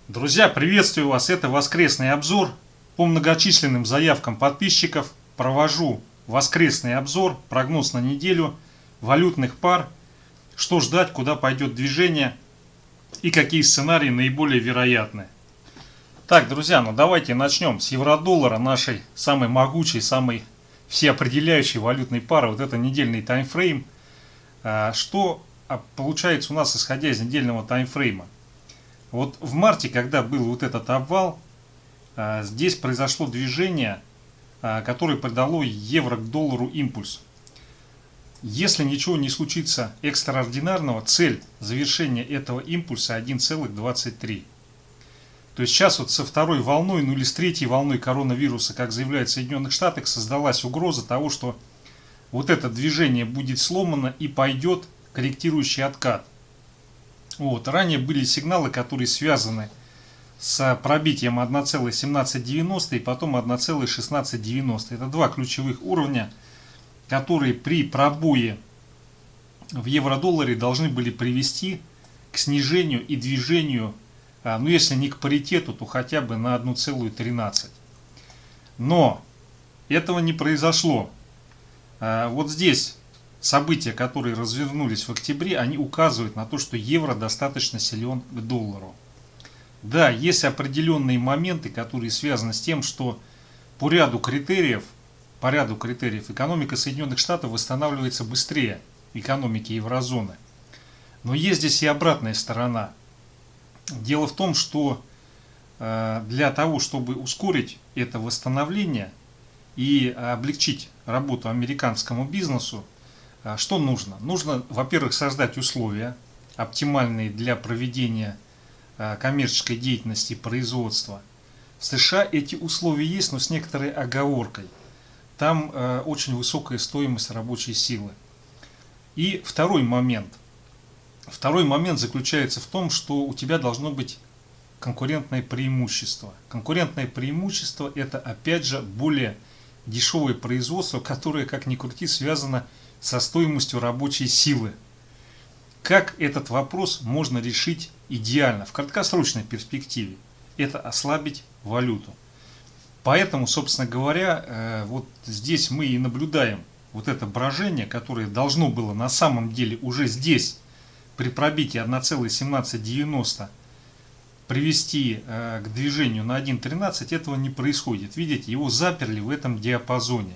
Друзья, приветствую вас! Это воскресный обзор. По многочисленным заявкам подписчиков провожу воскресный обзор, прогноз на неделю валютных пар, что ждать, куда пойдет движение и какие сценарии наиболее вероятны. Так, друзья, давайте начнем с евро-доллара, нашей самой могучей, самой всеопределяющей валютной пары. Вот это недельный таймфрейм. Что получается у нас, исходя из недельного таймфрейма? Вот в марте, когда был вот этот обвал, здесь произошло движение, которое придало евро к доллару импульс. Если ничего не случится экстраординарного, цель завершения этого импульса 1,23. То есть сейчас вот со второй волной, или с третьей волной коронавируса, как заявляют в Соединенных Штатах, создалась угроза того, что вот это движение будет сломано и пойдет корректирующий откат. Ранее были сигналы, которые связаны с пробитием 1,1790 и потом 1,1690. Это два ключевых уровня, которые при пробое в евро-долларе должны были привести к снижению и движению, если не к паритету, то хотя бы на 1,13. Но этого не произошло. Вот здесь события, которые развернулись в октябре, они указывают на то, что евро достаточно силен к доллару. Да, есть определенные моменты, которые связаны с тем, что по ряду критериев экономика Соединенных Штатов восстанавливается быстрее экономики еврозоны. Но есть здесь и обратная сторона. Дело в том, что для того, чтобы ускорить это восстановление и облегчить работу американскому бизнесу, что нужно? Нужно, во-первых, создать условия, оптимальные для проведения коммерческой деятельности и производства. В США эти условия есть, но с некоторой оговоркой. Там очень высокая стоимость рабочей силы. И второй момент. Второй момент заключается в том, что у тебя должно быть конкурентное преимущество. Конкурентное преимущество – это, опять же, более дешевое производство, которое, как ни крути, связано со стоимостью рабочей силы. Как этот вопрос можно решить идеально в краткосрочной перспективе? Это ослабить валюту. Поэтому, собственно говоря, вот здесь мы и наблюдаем вот это брожение, которое должно было на самом деле уже здесь при пробитии 1,1790 привести к движению на 1,13, этого не происходит. Видите, его заперли в этом диапазоне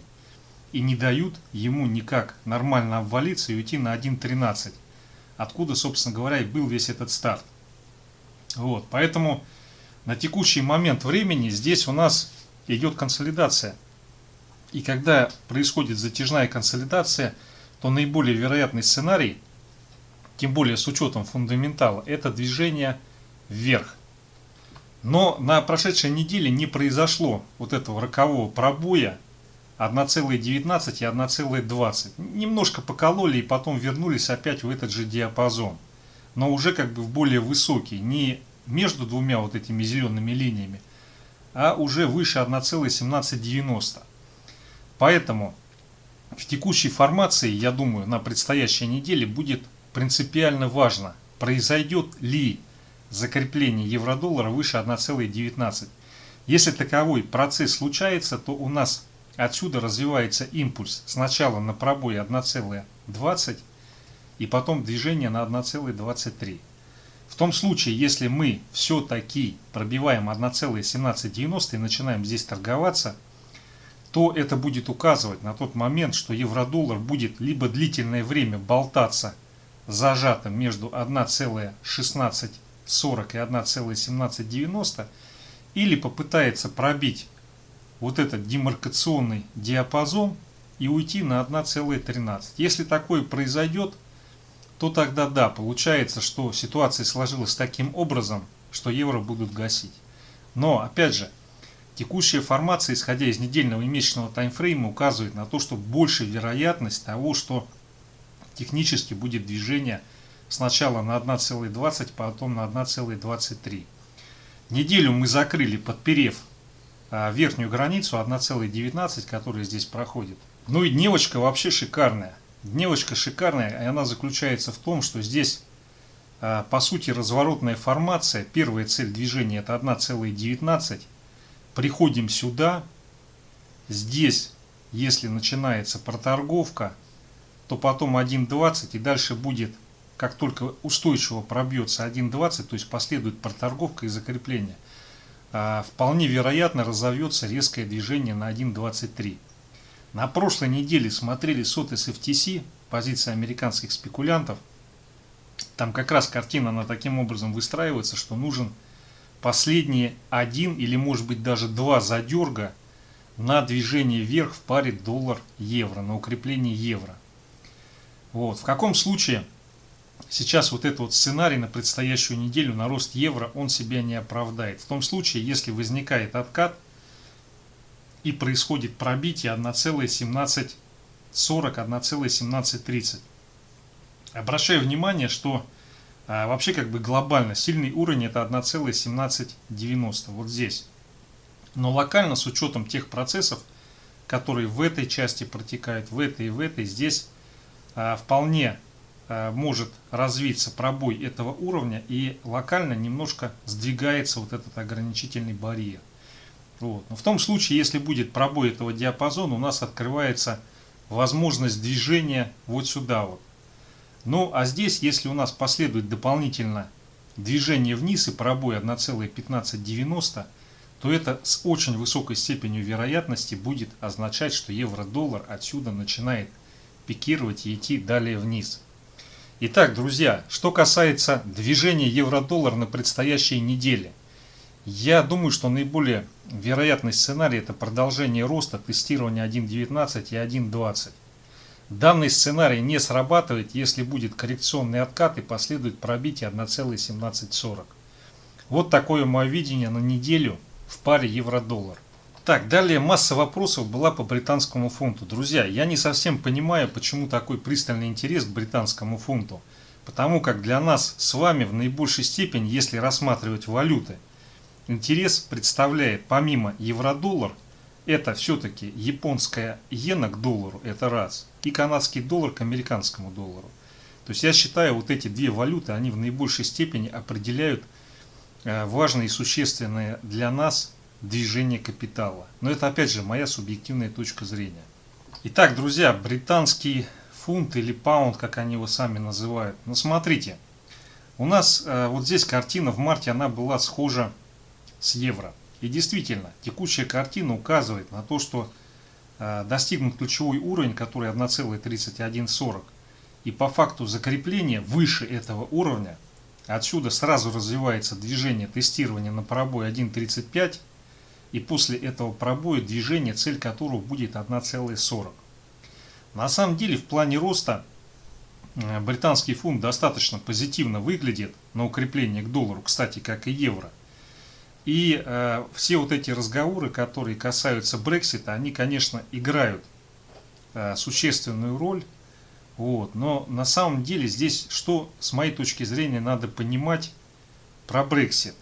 и не дают ему никак нормально обвалиться и уйти на 1.13, откуда, собственно говоря, и был весь этот старт. Поэтому на текущий момент времени здесь у нас идет консолидация. И когда происходит затяжная консолидация, то наиболее вероятный сценарий, тем более с учетом фундаментала, это движение вверх. Но на прошедшей неделе не произошло вот этого рокового пробоя 1,19 и 1,20. Немножко покололи и потом вернулись опять в этот же диапазон. Но уже как бы в более высокий. Не между двумя вот этими зелеными линиями, а уже выше 1,1790. Поэтому в текущей формации, я думаю, на предстоящей неделе будет принципиально важно, произойдет ли закрепление евро-доллара выше 1,19. Если таковой процесс случается, то у нас отсюда развивается импульс сначала на пробой 1,20 и потом движение на 1,23. В том случае, если мы все-таки пробиваем 1,1790 и начинаем здесь торговаться, то это будет указывать на тот момент, что евро-доллар будет либо длительное время болтаться зажатым между 1,1640 и 1,1790, или попытается пробить вот этот демаркационный диапазон и уйти на 1,13. Если такое произойдет, то тогда да, получается, что ситуация сложилась таким образом, что евро будут гасить. Но, опять же, текущая формация, исходя из недельного и месячного таймфрейма, указывает на то, что больше вероятность того, что технически будет движение сначала на 1,20, потом на 1,23. Неделю мы закрыли, подперев верхнюю границу 1,19, которая здесь проходит. Ну и дневочка вообще шикарная. Дневочка шикарная, и она заключается в том, что здесь по сути, разворотная формация. Первая цель движения это 1,19. Приходим сюда. Здесь, если начинается проторговка, то потом 1,20 и дальше будет, как только устойчиво пробьется 1,20, то есть последует проторговка и закрепление, вполне вероятно разовьется резкое движение на 1,23. На прошлой неделе смотрели SOT FTC, позиция американских спекулянтов. Там как раз картина она таким образом выстраивается, что нужен последние один или может быть даже два задерга на движение вверх в паре доллар-евро, на укрепление евро. Вот. В каком случае сейчас вот этот вот сценарий на предстоящую неделю на рост евро, он себя не оправдает. В том случае, если возникает откат и происходит пробитие 1,1740, 1,1730. Обращаю внимание, что вообще как бы глобально сильный уровень это 1,1790, вот здесь. Но локально с учетом тех процессов, которые в этой части протекают, в этой и в этой, здесь вполне может развиться пробой этого уровня и локально немножко сдвигается вот этот ограничительный барьер. Вот. Но в том случае, если будет пробой этого диапазона, у нас открывается возможность движения вот сюда вот. Ну а здесь, если у нас последует дополнительно движение вниз и пробой 1,1590, то это с очень высокой степенью вероятности будет означать, что евро-доллар отсюда начинает пикировать и идти далее вниз. Итак, друзья, что касается движения евро-доллар на предстоящей неделе, я думаю, что наиболее вероятный сценарий это продолжение роста, тестирование 1.19 и 1.20. Данный сценарий не срабатывает, если будет коррекционный откат и последует пробитие 1,1740. Вот такое мое видение на неделю в паре евро-доллар. Так, далее масса вопросов была по британскому фунту. Друзья, я не совсем понимаю, почему такой пристальный интерес к британскому фунту. Потому как для нас с вами в наибольшей степени, если рассматривать валюты, интерес представляет помимо евро-доллар, это все-таки японская иена к доллару, это раз, и канадский доллар к американскому доллару. То есть я считаю, вот эти две валюты, они в наибольшей степени определяют важное и существенное для нас движение капитала. Но это опять же моя субъективная точка зрения. Итак, друзья, британский фунт или паунд, как они его сами называют. Ну смотрите, у нас вот здесь картина в марте, она была схожа с евро. И действительно, текущая картина указывает на то, что достигнут ключевой уровень, который 1,3140. И по факту закрепления выше этого уровня, отсюда сразу развивается движение тестирования на пробой 1.35. И после этого пробоя движение, цель которого будет 1,40. На самом деле в плане роста британский фунт достаточно позитивно выглядит на укрепление к доллару, кстати, как и евро. И все вот эти разговоры, которые касаются Брексита, они, конечно, играют существенную роль. Вот. Но на самом деле здесь, что с моей точки зрения надо понимать про Брексит.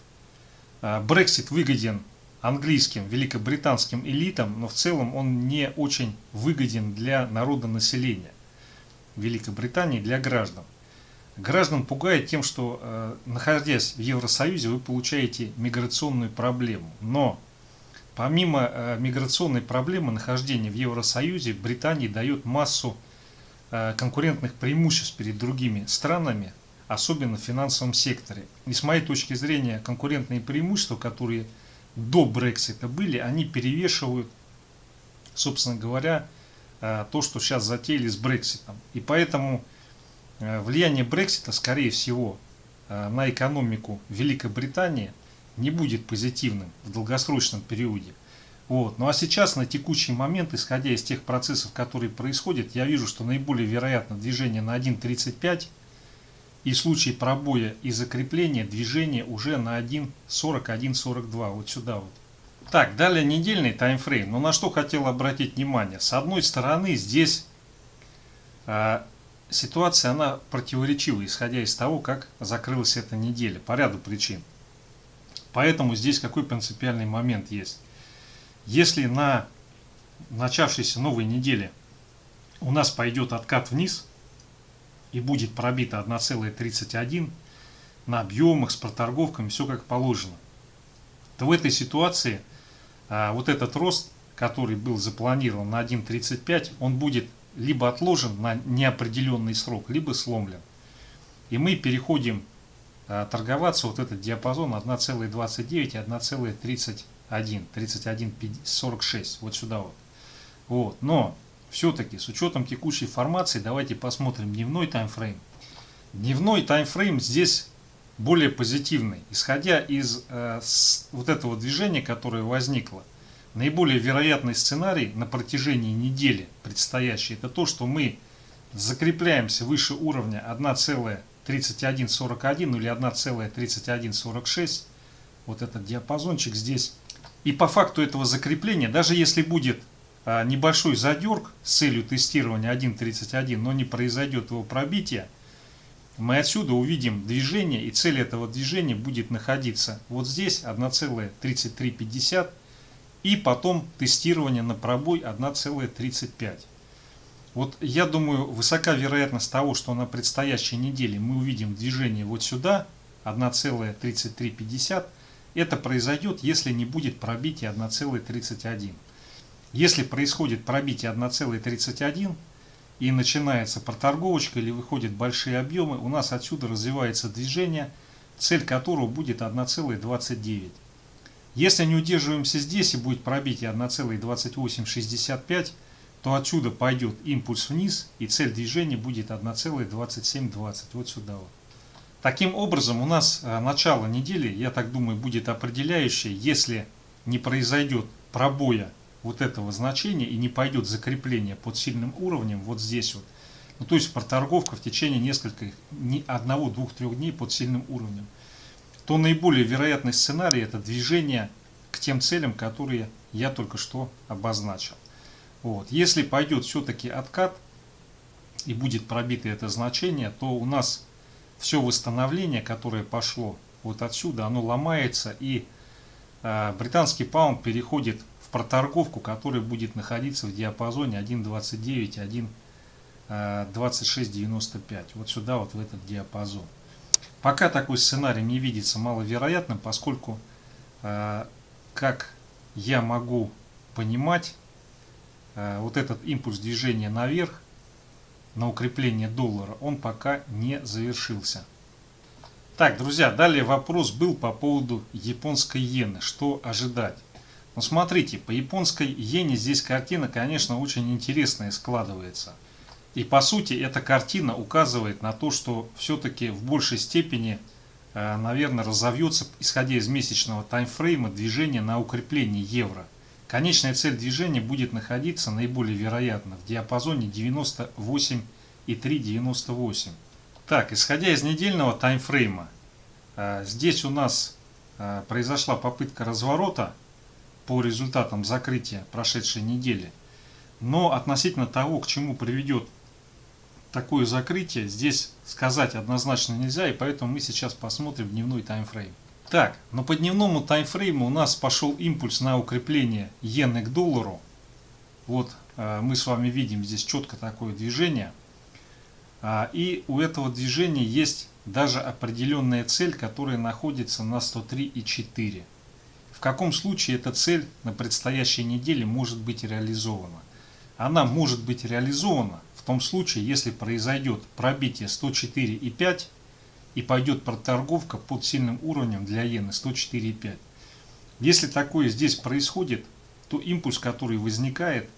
Брексит выгоден английским, великобританским элитам, но в целом он не очень выгоден для народонаселения Великобритании, для граждан. Граждан пугает тем, что находясь в Евросоюзе, вы получаете миграционную проблему. Но помимо миграционной проблемы, нахождение в Евросоюзе Британии дает массу конкурентных преимуществ перед другими странами, особенно в финансовом секторе. И с моей точки зрения, конкурентные преимущества, которые до Брексита были, они перевешивают, собственно говоря, то, что сейчас затеяли с Брекситом. И поэтому влияние Брексита, скорее всего, на экономику Великобритании не будет позитивным в долгосрочном периоде. Вот. Ну а сейчас, на текущий момент, исходя из тех процессов, которые происходят, я вижу, что наиболее вероятно движение на 1.35 и в случае пробоя и закрепления движение уже на 1.40, 1.42, вот сюда вот. Так, далее недельный таймфрейм. Но на что хотел обратить внимание. С одной стороны, здесь ситуация, она противоречива, исходя из того, как закрылась эта неделя, по ряду причин. Поэтому здесь какой принципиальный момент есть. Если на начавшейся новой неделе у нас пойдет откат вниз и будет пробито 1,31, на объемах, с проторговками, все как положено. То в этой ситуации вот этот рост, который был запланирован на 1.35, он будет либо отложен на неопределенный срок, либо сломлен. И мы переходим торговаться вот этот диапазон 1,29 и 1,31, 31,46, вот сюда вот. Вот. Но все-таки с учетом текущей формации давайте посмотрим дневной таймфрейм. Дневной таймфрейм здесь более позитивный. Исходя из вот этого движения, которое возникло, наиболее вероятный сценарий на протяжении недели предстоящий, это то, что мы закрепляемся выше уровня 1,3141 или 1,3146, вот этот диапазончик здесь. И по факту этого закрепления, даже если будет небольшой задерг с целью тестирования 1.31, но не произойдет его пробитие, мы отсюда увидим движение, и цель этого движения будет находиться вот здесь 1,3350 и потом тестирование на пробой 1,35. Вот я думаю, высока вероятность того, что на предстоящей неделе мы увидим движение вот сюда 1,3350. Это произойдет, если не будет пробития 1,31. Если происходит пробитие 1,31 и начинается проторговочка или выходят большие объемы, у нас отсюда развивается движение, цель которого будет 1,29. Если не удерживаемся здесь и будет пробитие 1,2865, то отсюда пойдет импульс вниз и цель движения будет 1,2720, вот сюда вот. Таким образом, у нас начало недели, я так думаю, будет определяющее, если не произойдет пробоя вот этого значения и не пойдет закрепление под сильным уровнем вот здесь вот. Ну, то есть проторговка в течение нескольких, одного, двух, трех дней под сильным уровнем. То наиболее вероятный сценарий это движение к тем целям, которые я только что обозначил. Вот. Если пойдет все-таки откат и будет пробито это значение, то у нас все восстановление, которое пошло вот отсюда, оно ломается, и британский паунд переходит в проторговку, которая будет находиться в диапазоне 1.29, 1.2695, вот сюда, вот в этот диапазон. Пока такой сценарий мне видится маловероятным, поскольку, как я могу понимать, вот этот импульс движения наверх на укрепление доллара, он пока не завершился. Так, друзья, далее вопрос был по поводу японской иены. Что ожидать? Ну, смотрите, по японской иене здесь картина, конечно, очень интересная складывается. И по сути, эта картина указывает на то, что все-таки в большей степени, наверное, разовьется, исходя из месячного таймфрейма, движение на укрепление евро. Конечная цель движения будет находиться наиболее вероятно в диапазоне 98,3-98. Так, исходя из недельного таймфрейма, здесь у нас произошла попытка разворота по результатам закрытия прошедшей недели. Но относительно того, к чему приведет такое закрытие, здесь сказать однозначно нельзя, и поэтому мы сейчас посмотрим дневной таймфрейм. Так, но по дневному таймфрейму у нас пошел импульс на укрепление иены к доллару. Вот мы с вами видим здесь четко такое движение. И у этого движения есть даже определенная цель, которая находится на 103,4. В каком случае эта цель на предстоящей неделе может быть реализована? Она может быть реализована в том случае, если произойдет пробитие 104,5 и пойдет проторговка под сильным уровнем для иены 104,5. Если такое здесь происходит, то импульс, который возникает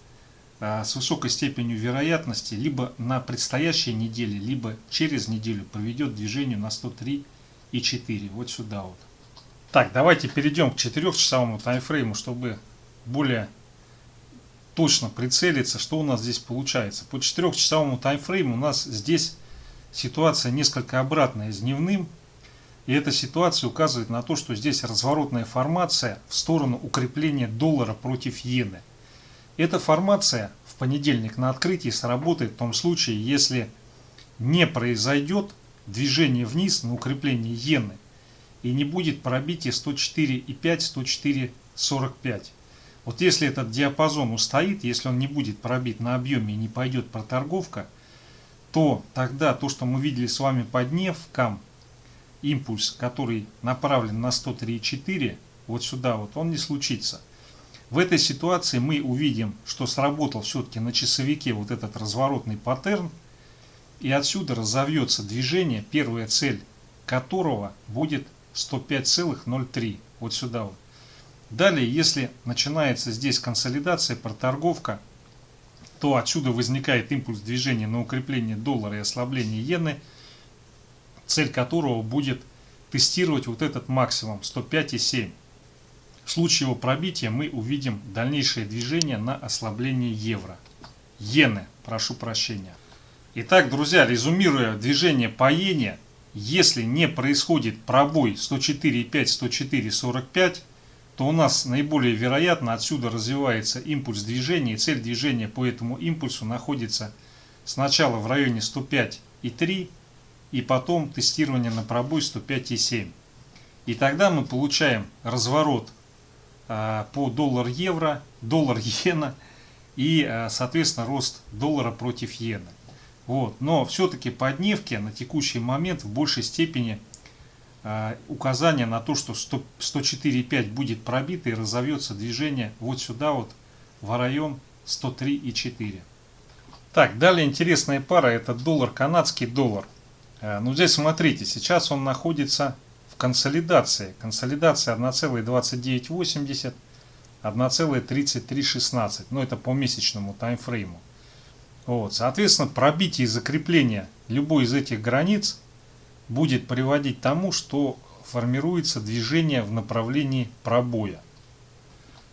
с высокой степенью вероятности, либо на предстоящей неделе, либо через неделю проведет движение на 103,4. Вот сюда вот. Так, давайте перейдем к 4-часовому таймфрейму, чтобы более точно прицелиться, что у нас здесь получается. По 4-часовому таймфрейму у нас здесь ситуация несколько обратная с дневным. И эта ситуация указывает на то, что здесь разворотная формация в сторону укрепления доллара против иены. Эта формация в понедельник на открытии сработает в том случае, если не произойдет движение вниз на укрепление иены и не будет пробития 104,5-104,45. Вот если этот диапазон устоит, если он не будет пробит на объеме и не пойдет проторговка, то тогда то, что мы видели с вами по дневкам, импульс, который направлен на 103,4, вот сюда вот, он не случится. В этой ситуации мы увидим, что сработал все-таки на часовике вот этот разворотный паттерн, и отсюда разовьется движение, первая цель которого будет 105,03, вот сюда вот. Далее, если начинается здесь консолидация, проторговка, то отсюда возникает импульс движения на укрепление доллара и ослабление иены, цель которого будет тестировать вот этот максимум 105,7. В случае его пробития мы увидим дальнейшее движение на ослабление иены, прошу прощения. Итак, друзья, резюмируя движение по иене, если не происходит пробой 104,5-104,45, то у нас наиболее вероятно отсюда развивается импульс движения, и цель движения по этому импульсу находится сначала в районе 105,3 и потом тестирование на пробой 105,7. И тогда мы получаем разворот по доллар-евро, доллар-иена и, соответственно, рост доллара против иены. Вот. Но все-таки по дневке на текущий момент в большей степени указание на то, что 104,5 будет пробито и разовьется движение вот сюда вот в район 103,4. Так, далее интересная пара, это доллар, канадский доллар. Ну здесь смотрите, сейчас он находится в консолидации. Консолидация 1,2980, 1,3316. Ну это по месячному таймфрейму. Вот, соответственно, пробитие и закрепление любой из этих границ будет приводить к тому, что формируется движение в направлении пробоя.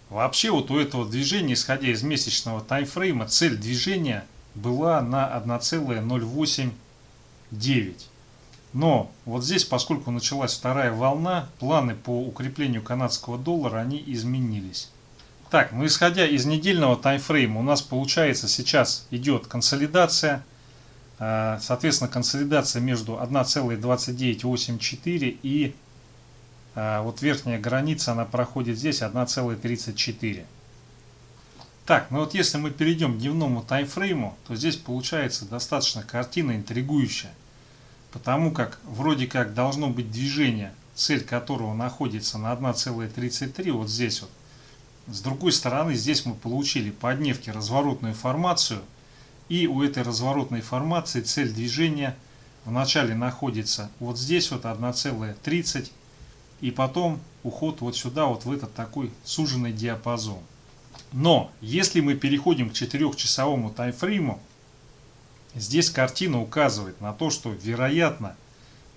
Вообще вот у этого движения, исходя из месячного таймфрейма, цель движения была на 1,089. Но вот здесь, поскольку началась вторая волна, планы по укреплению канадского доллара, они изменились. Так, ну исходя из недельного таймфрейма, у нас получается сейчас идет консолидация. Соответственно, консолидация между 1,2984 и вот верхняя граница, она проходит здесь 1,34. Так, ну вот если мы перейдем к дневному таймфрейму, то здесь получается достаточно картина интригующая. Потому как вроде как должно быть движение, цель которого находится на 1,33, вот здесь вот. С другой стороны, здесь мы получили по дневке разворотную формацию. И у этой разворотной формации цель движения вначале находится вот здесь вот 1,30. И потом уход вот сюда, вот в этот такой суженный диапазон. Но если мы переходим к 4-часовому таймфрейму, здесь картина указывает на то, что вероятно,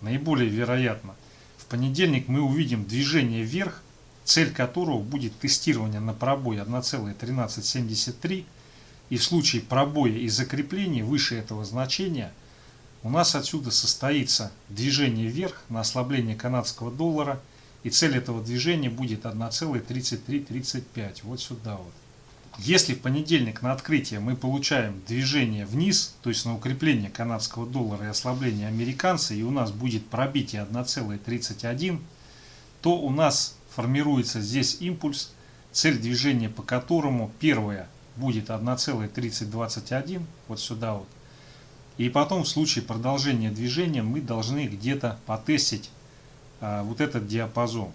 наиболее вероятно, в понедельник мы увидим движение вверх, цель которого будет тестирование на пробой 1,1373. И в случае пробоя и закрепления выше этого значения у нас отсюда состоится движение вверх на ослабление канадского доллара. И цель этого движения будет 1,3335. Вот сюда вот. Если в понедельник на открытие мы получаем движение вниз, то есть на укрепление канадского доллара и ослабление американца, и у нас будет пробитие 1,31, то у нас формируется здесь импульс, цель движения по которому первая будет 1,3021, вот сюда вот. И потом в случае продолжения движения мы должны где-то потестить вот этот диапазон.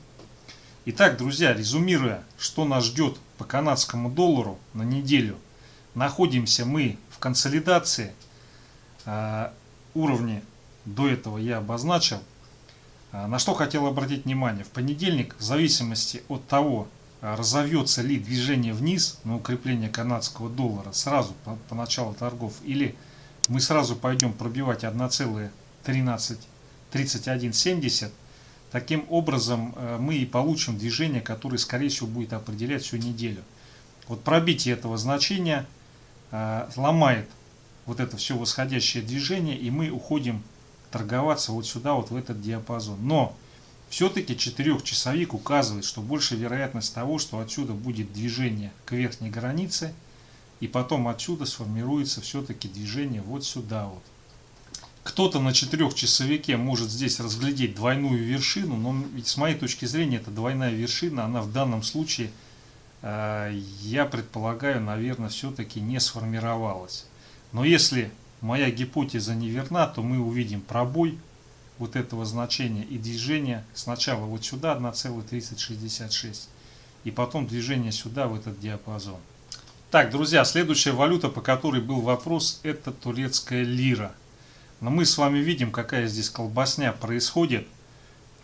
Итак, друзья, резюмируя, что нас ждет по канадскому доллару на неделю, находимся мы в консолидации, уровни до этого я обозначил. На что хотел обратить внимание, в понедельник, в зависимости от того, разовьется ли движение вниз на укрепление канадского доллара сразу по началу торгов, или мы сразу пойдем пробивать 1,133170, таким образом мы и получим движение, которое, скорее всего, будет определять всю неделю. Вот пробитие этого значения ломает вот это все восходящее движение, и мы уходим торговаться вот сюда, вот в этот диапазон. Но все-таки 4-часовик указывает, что больше вероятность того, что отсюда будет движение к верхней границе, и потом отсюда сформируется все-таки движение вот сюда вот. Кто-то на 4-часовике может здесь разглядеть двойную вершину, но ведь с моей точки зрения эта двойная вершина, она в данном случае, я предполагаю, наверное, все-таки не сформировалась. Но если моя гипотеза неверна, то мы увидим пробой вот этого значения и движение сначала вот сюда 1,3066 и потом движение сюда в этот диапазон. Так, друзья, следующая валюта, по которой был вопрос, это турецкая лира. Но мы с вами видим, какая здесь колбасня происходит.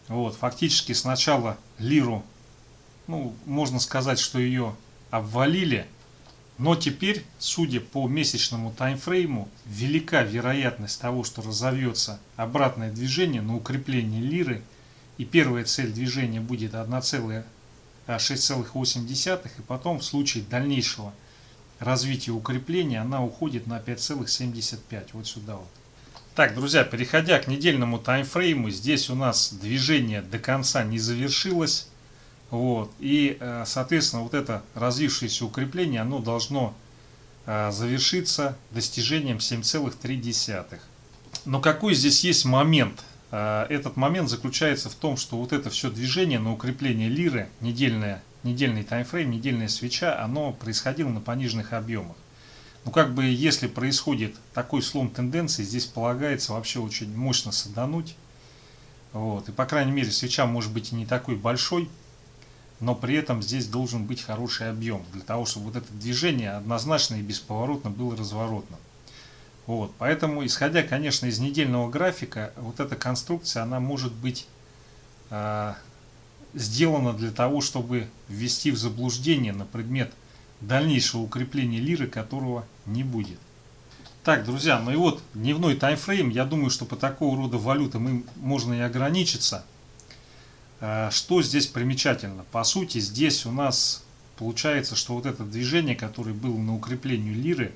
Вот, фактически сначала лиру, ну, можно сказать, что ее обвалили. Но теперь, судя по месячному таймфрейму, велика вероятность того, что разовьется обратное движение на укрепление лиры. И первая цель движения будет 6,8. И потом в случае дальнейшего развития укрепления она уходит на 5,75. Вот сюда вот. Так, друзья, переходя к недельному таймфрейму, здесь у нас движение до конца не завершилось. Вот, и, соответственно, вот это развившееся укрепление, оно должно завершиться достижением 7,3. Но какой здесь есть момент? Этот момент заключается в том, что вот это все движение на укрепление лиры, недельный таймфрейм, недельная свеча, оно происходило на пониженных объемах. Ну, как бы, если происходит такой слом тенденции, здесь полагается вообще очень мощно садануть. Вот, и, по крайней мере, свеча может быть и не такой большой, но при этом здесь должен быть хороший объем, для того, чтобы вот это движение однозначно и бесповоротно было разворотным. Вот, поэтому, исходя, конечно, из недельного графика, вот эта конструкция, она может быть сделана для того, чтобы ввести в заблуждение на предмет дальнейшего укрепления лиры, которого не будет. Так, друзья, ну и вот дневной таймфрейм, я думаю, что по такого рода валютам можно и ограничиться. Что здесь примечательно? По сути, здесь у нас получается, что вот это движение, которое было на укреплению лиры,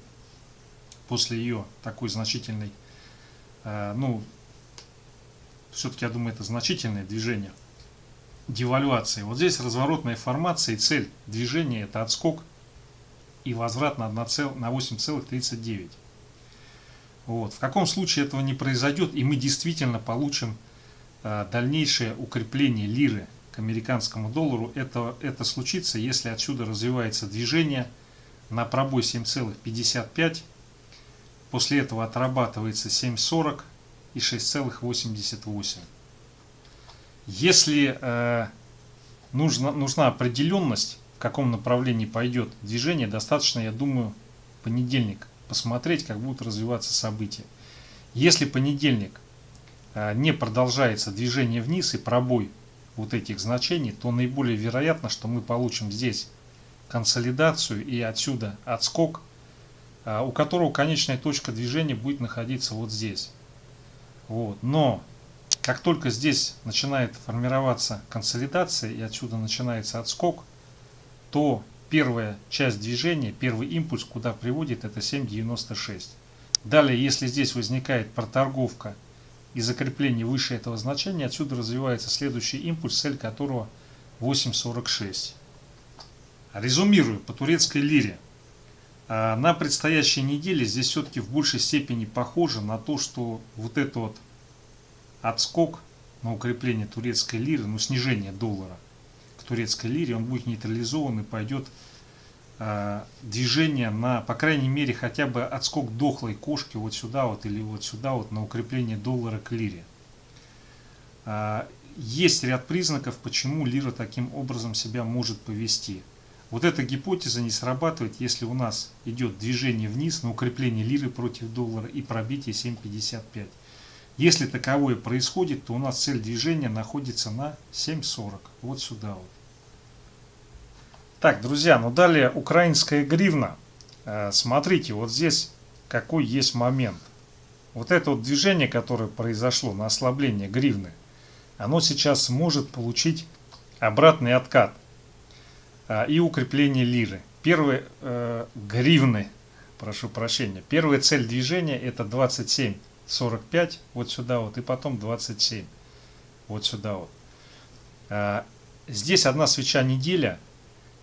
после ее такой значительной, ну, все-таки, я думаю, это значительное движение девальвации. Вот здесь разворотная формация и цель движения – это отскок и возврат на 8,39. Вот. В каком случае этого не произойдет, и мы действительно получим дальнейшее укрепление лиры к американскому доллару, это случится, если отсюда развивается движение на пробой 7,55, после этого отрабатывается 7,40 и 6,88. Если нужна определенность, в каком направлении пойдет движение, достаточно, я думаю, понедельник посмотреть, как будут развиваться события. Если понедельник не продолжается движение вниз и пробой вот этих значений, то наиболее вероятно, что мы получим здесь консолидацию и отсюда отскок, у которого конечная точка движения будет находиться вот здесь. Вот. Но как только здесь начинает формироваться консолидация и отсюда начинается отскок, то первая часть движения, первый импульс, куда приводит, это 7,96. Далее, если здесь возникает проторговка и закрепление выше этого значения, отсюда развивается следующий импульс, цель которого 8,46. Резюмирую по турецкой лире. На предстоящей неделе здесь все-таки в большей степени похоже на то, что вот этот вот отскок на укрепление турецкой лиры, ну, снижение доллара к турецкой лире, он будет нейтрализован и пойдет движение на, по крайней мере, хотя бы отскок дохлой кошки вот сюда вот или вот сюда вот на укрепление доллара к лире. Есть ряд признаков, почему лира таким образом себя может повести. Вот эта гипотеза не срабатывает, если у нас идет движение вниз на укрепление лиры против доллара и пробитие 7,55. Если таковое происходит, то у нас цель движения находится на 7,40. Вот сюда вот. Так, друзья, ну далее украинская гривна. Смотрите, вот здесь какой есть момент. Вот это вот движение, которое произошло на ослабление гривны, оно сейчас может получить обратный откат и укрепление лиры. Гривны, прошу прощения. Первая цель движения это 27,45, вот сюда вот, и потом 27, вот сюда вот. Здесь одна свеча неделя,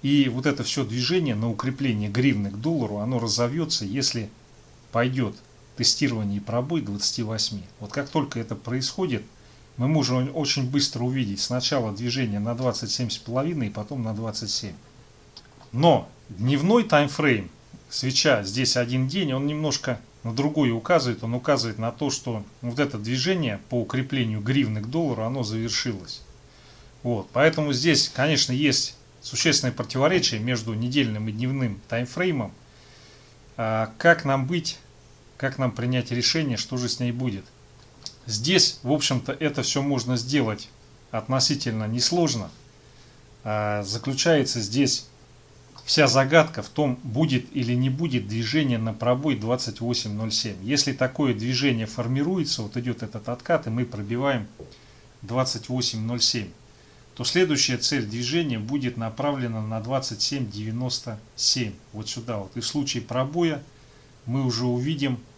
и вот это все движение на укрепление гривны к доллару, оно разовьется, если пойдет тестирование и пробой 28. Вот как только это происходит, мы можем очень быстро увидеть сначала движение на 27,5 и потом на 27. Но дневной таймфрейм, свеча здесь один день, он немножко на другое указывает. Он указывает на то, что вот это движение по укреплению гривны к доллару, оно завершилось. Вот, поэтому здесь, конечно, есть существенное противоречие между недельным и дневным таймфреймом. Как нам быть, как нам принять решение, что же с ней будет? Здесь, в общем-то, это все можно сделать относительно несложно. Заключается здесь вся загадка в том, будет или не будет движение на пробой 28.07. Если такое движение формируется, вот идет этот откат, и мы пробиваем 28.07, то следующая цель движения будет направлена на 27.97. Вот сюда вот. И в случае пробоя мы уже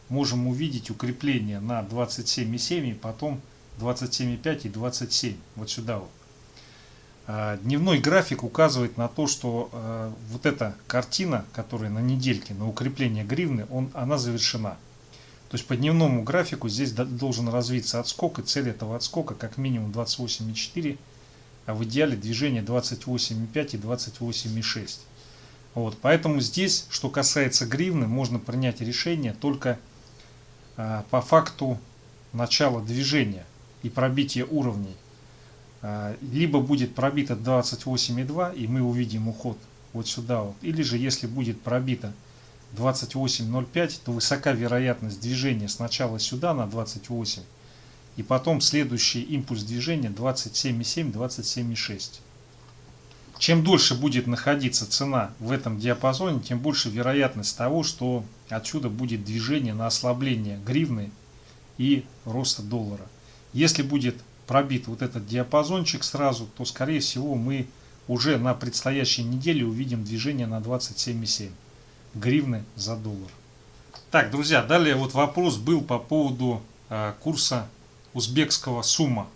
можем увидеть укрепление на 27.7 и потом 27.5 и 27. Вот сюда вот. Дневной график указывает на то, что вот эта картина, которая на недельке, на укрепление гривны, она завершена. То есть по дневному графику здесь должен развиться отскок, и цель этого отскока как минимум 28.4, а в идеале движение 28.5 и 28.6. Вот, поэтому здесь, что касается гривны, можно принять решение только по факту начала движения и пробития уровней. Либо будет пробито 28.2, и мы увидим уход вот сюда вот, или же если будет пробито 28.05, то высока вероятность движения сначала сюда на 28, и потом следующий импульс движения 27.7, 27.6. Чем дольше будет находиться цена в этом диапазоне, тем больше вероятность того, что отсюда будет движение на ослабление гривны и роста доллара. Если будет пробит вот этот диапазончик сразу, то скорее всего мы уже на предстоящей неделе увидим движение на 27.7 гривны за доллар. Так, друзья, далее вот вопрос был по поводу курса узбекского сума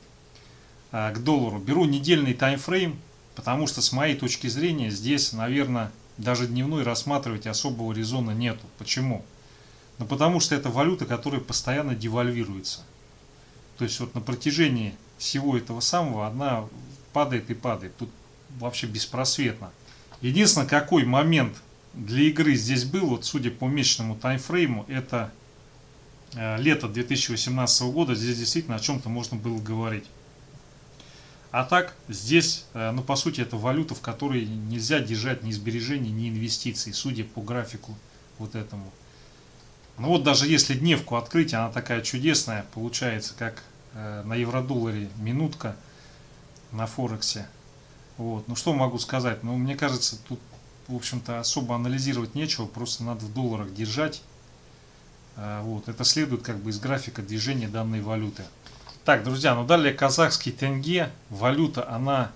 к доллару. Беру недельный таймфрейм, потому что с моей точки зрения здесь, наверное, даже дневной рассматривать особого резона нету. Почему? Ну потому что это валюта, которая постоянно девальвируется. То есть вот на протяжении всего этого самого она падает и падает. Тут вообще беспросветно. Единственное, какой момент для игры здесь был, вот судя по месячному таймфрейму, это лето 2018 года. Здесь действительно о чем-то можно было говорить. А так, здесь, ну по сути, это валюта, в которой нельзя держать ни сбережений, ни инвестиций, судя по графику вот этому. Ну вот даже если дневку открыть, она такая чудесная, получается, как на евро-долларе минутка на Форексе. Вот. Ну что могу сказать? Ну мне кажется, тут, в общем-то, особо анализировать нечего, просто надо в долларах держать. Вот. Это следует как бы из графика движения данной валюты. Так, друзья, ну далее казахский тенге. Валюта, она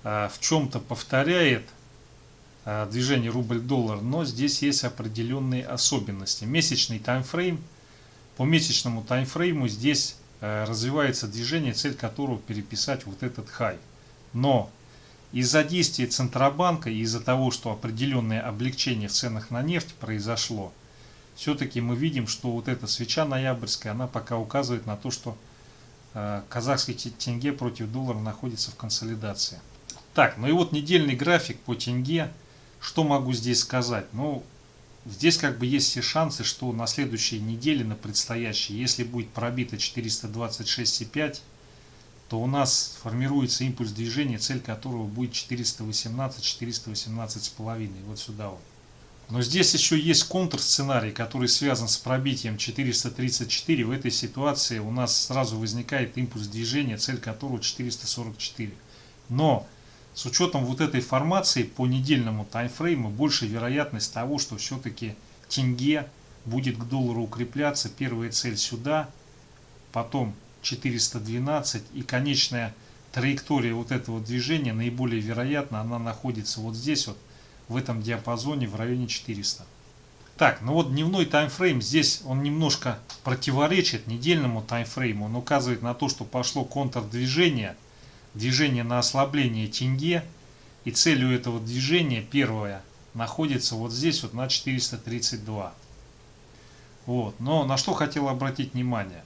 в чем-то повторяет движение рубль-доллар, но здесь есть определенные особенности. Месячный таймфрейм. По месячному таймфрейму здесь развивается движение, цель которого переписать вот этот хай. Но из-за действия Центробанка и из-за того, что определенное облегчение в ценах на нефть произошло, все-таки мы видим, что вот эта свеча ноябрьская, она пока указывает на то, что казахский тенге против доллара находится в консолидации. Так, ну и вот недельный график по тенге. Что могу здесь сказать? Ну, здесь как бы есть все шансы, что на следующей неделе, на предстоящей, если будет пробито 426,5, то у нас формируется импульс движения, цель которого будет 418-418,5. Вот сюда вот. Но здесь еще есть контрсценарий, который связан с пробитием 434. В этой ситуации у нас сразу возникает импульс движения, цель которого 444. Но с учетом вот этой формации по недельному таймфрейму больше вероятность того, что все-таки тенге будет к доллару укрепляться. Первая цель сюда, потом 412 и конечная траектория вот этого движения наиболее вероятно она находится вот здесь вот, в этом диапазоне в районе 400. Так, ну вот дневной таймфрейм здесь он немножко противоречит недельному таймфрейму. Он указывает на то, что пошло контрдвижение, движение на ослабление тенге, и целью этого движения первое находится вот здесь вот на 432. Вот. Но на что хотел обратить внимание.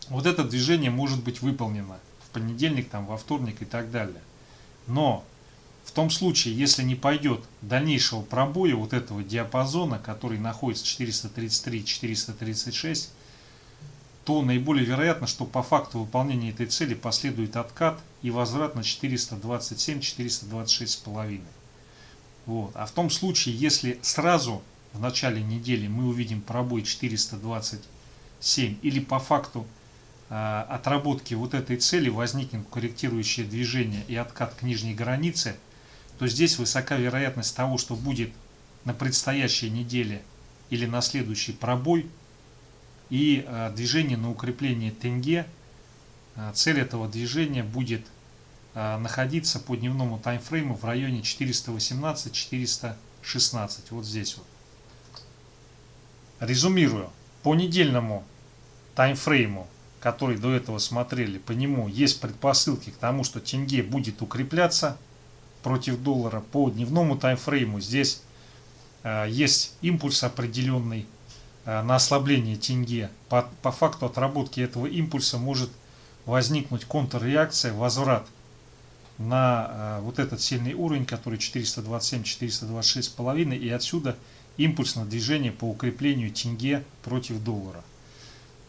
Вот это движение может быть выполнено в понедельник, там, во вторник и так далее. Но В том случае, если не пойдет дальнейшего пробоя вот этого диапазона, который находится 433-436, то наиболее вероятно, что по факту выполнения этой цели последует откат и возврат на 427-426,5. Вот. А в том случае, если сразу в начале недели мы увидим пробой 427 или по факту отработки вот этой цели возникнет корректирующее движение и откат к нижней границе, то здесь высока вероятность того, что будет на предстоящей неделе или на следующий пробой и движение на укрепление тенге. Цель этого движения будет находиться по дневному таймфрейму в районе 418-416, вот здесь вот. Резюмирую, по недельному таймфрейму, который до этого смотрели, по нему есть предпосылки к тому, что тенге будет укрепляться против доллара. По дневному таймфрейму здесь есть импульс определенный на ослабление тенге. По факту отработки этого импульса может возникнуть контрреакция, возврат на вот этот сильный уровень, который 427-426,5, и отсюда импульс на движение по укреплению тенге против доллара.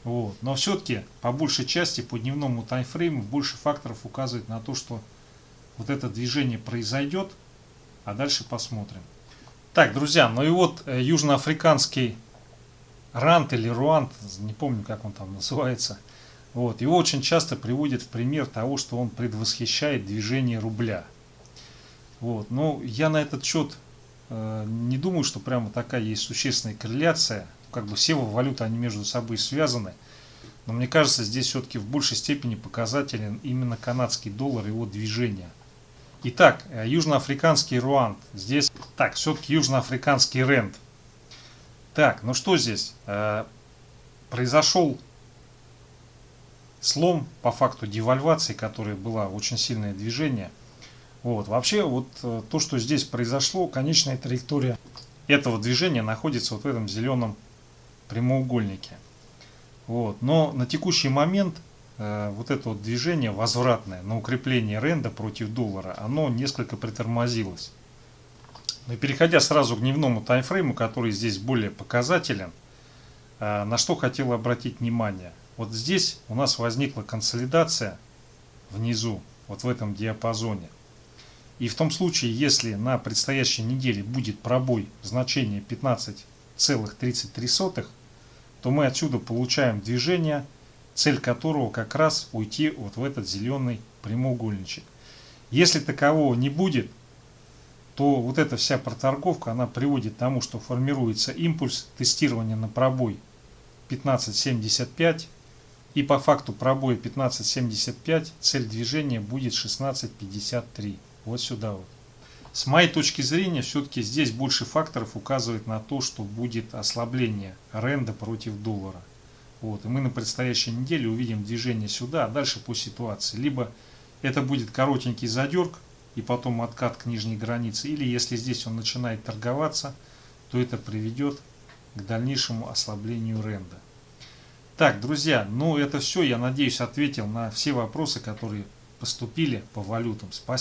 Вот. Но все-таки по большей части по дневному таймфрейму больше факторов указывает на то, что вот это движение произойдет, а дальше посмотрим. Так, друзья, ну и вот южноафриканский рант или руант, не помню, как он там называется, вот, его очень часто приводят в пример того, что он предвосхищает движение рубля. Вот, но я на этот счет не думаю, что прямо такая есть существенная корреляция. Как бы все валюты, они между собой связаны. Но мне кажется, здесь все-таки в большей степени показателен именно канадский доллар и его движение. Итак, южноафриканский руанд. Здесь, так, все-таки южноафриканский рэнд. Так, ну что здесь? Произошел слом по факту девальвации, которая была очень сильное движение. Вот, вообще, вот то, что здесь произошло, конечная траектория этого движения находится вот в этом зеленом прямоугольнике. Вот, но на текущий момент вот это вот движение возвратное на укрепление рэнда против доллара, оно несколько притормозилось. Но переходя сразу к дневному таймфрейму, который здесь более показателен, на что хотел обратить внимание. Вот здесь у нас возникла консолидация внизу, вот в этом диапазоне. И в том случае, если на предстоящей неделе будет пробой значения 15,33, то мы отсюда получаем движение, цель которого как раз уйти вот в этот зеленый прямоугольничек. Если такового не будет, то вот эта вся проторговка, она приводит к тому, что формируется импульс тестирования на пробой 15.75, и по факту пробоя 15.75 цель движения будет 16.53. Вот сюда вот. С моей точки зрения, все-таки здесь больше факторов указывает на то, что будет ослабление рэнда против доллара. Вот. И мы на предстоящей неделе увидим движение сюда, а дальше по ситуации. Либо это будет коротенький задерг и потом откат к нижней границе, или если здесь он начинает торговаться, то это приведет к дальнейшему ослаблению рэнда. Так, друзья, ну это все. Я надеюсь, ответил на все вопросы, которые поступили по валютам. Спасибо.